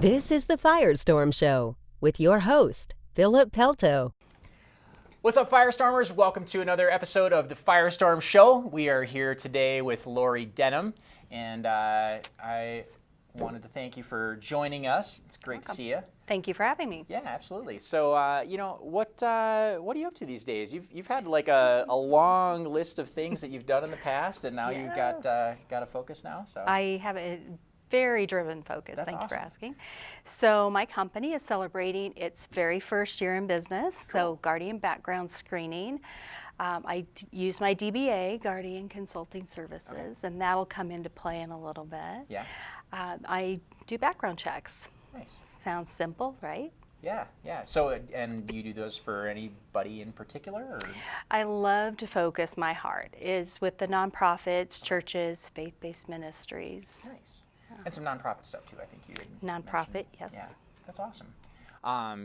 This is the Firestorm Show with your host, Philip Pelto. What's up, Firestormers? Welcome to another episode of the Firestorm Show. We are here today with Lori Denham, and I wanted to thank you for joining us. It's great to see you. Thank you for having me. Yeah, absolutely. So, what are you up to these days? You've had like a long list of things that you've done in the past, and now Yes. you've got a focus now. So I have a very driven focus. That's Thank you for awesome. asking. So my company is celebrating its very first year in business. So Guardian Background Screening. I use my DBA, Guardian Consulting Services, and that'll come into play in a little bit. Yeah. I do background checks. Nice. Sounds simple, right? Yeah. So, and you do those for anybody in particular, or? I love to focus my heart is with the nonprofits, churches, faith-based ministries. Nice. And some nonprofit stuff too, I think you had Nonprofit, mentioned. yes. Yeah, that's awesome.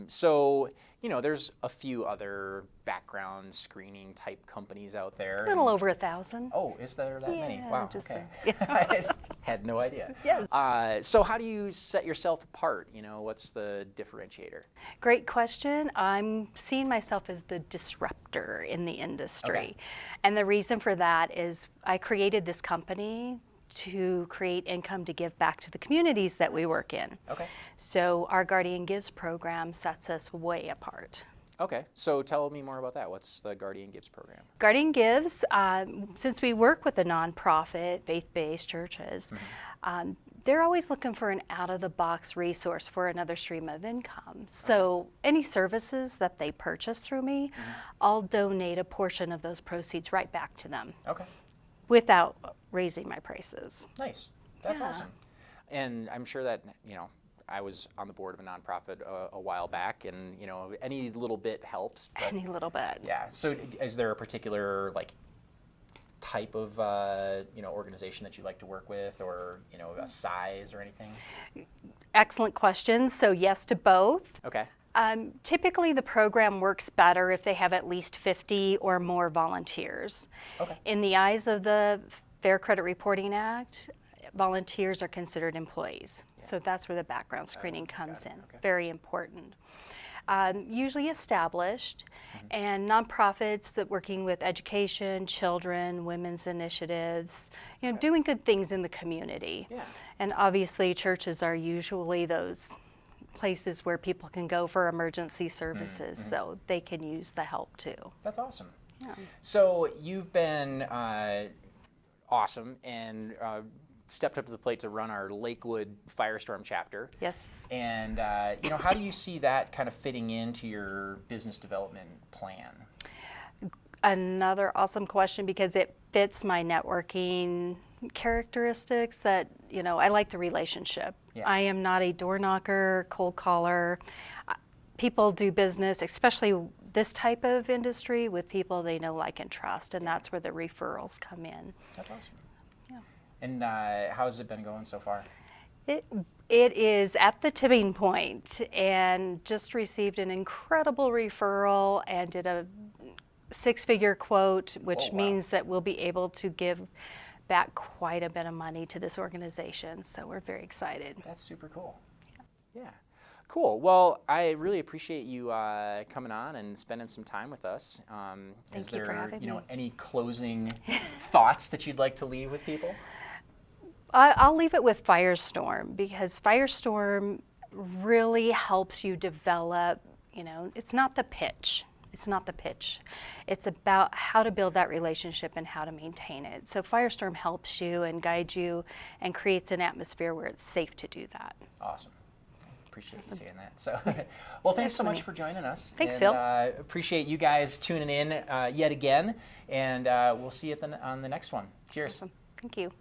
So, there's a few other background screening type companies out there. A little over 1,000. Oh, is there that many? Yeah, Wow, just okay. saying. I had no idea. Yes. So how do you set yourself apart? What's the differentiator? Great question. I'm seeing myself as the disruptor in the industry. Okay. And the reason for that is I created this company to create income to give back to the communities that we work in. Okay. So our Guardian Gives program sets us way apart. Okay, so tell me more about that. What's the Guardian Gives program? Guardian Gives, since we work with the nonprofit, faith-based churches, they're always looking for an out-of-the-box resource for another stream of income. So any services that they purchase through me, I'll donate a portion of those proceeds right back to them Okay. without raising my prices. Nice. That's Yeah. awesome. And I'm sure that, I was on the board of a nonprofit a while back, and, any little bit helps. But Any little bit. yeah. So is there a particular, type of, organization that you like to work with, or, a size or anything? Excellent questions. So yes to both. Okay. Typically, the program works better if they have at least 50 or more volunteers. Okay. In the eyes of the Fair Credit Reporting Act, volunteers are considered employees. Yeah. So that's where the background screening comes in. Okay. Very important. Usually established, and nonprofits that working with education, children, women's initiatives, doing good things in the community. Yeah. And obviously, churches are usually those places where people can go for emergency services, so they can use the help too. That's awesome. Yeah. So you've been awesome and stepped up to the plate to run our Lakewood Firestorm chapter. Yes. And how do you see that kind of fitting into your business development plan? Another awesome question, because it fits my networking characteristics that, I like the relationship. Yeah. I am not a door knocker, cold caller. People do business, especially this type of industry, with people they know, like, and trust, and that's where the referrals come in. That's awesome. Yeah. And how's it been going so far? It is at the tipping point, and just received an incredible referral and did a 6-figure quote, which Oh, wow. means that we'll be able to give back quite a bit of money to this organization. So we're very excited. That's super cool. Yeah. Cool. Well, I really appreciate you coming on and spending some time with us. Is Thank you for there, having me. any closing thoughts that you'd like to leave with people? I'll leave it with Firestorm, because Firestorm really helps you develop, it's not the pitch. It's not the pitch. It's about how to build that relationship and how to maintain it. So Firestorm helps you and guides you and creates an atmosphere where it's safe to do that. Awesome. Appreciate you saying that. So, well, thanks so much for joining us. Thanks, and, Phil. Appreciate you guys tuning in yet again, and we'll see you on the next one. Cheers. Awesome. Thank you.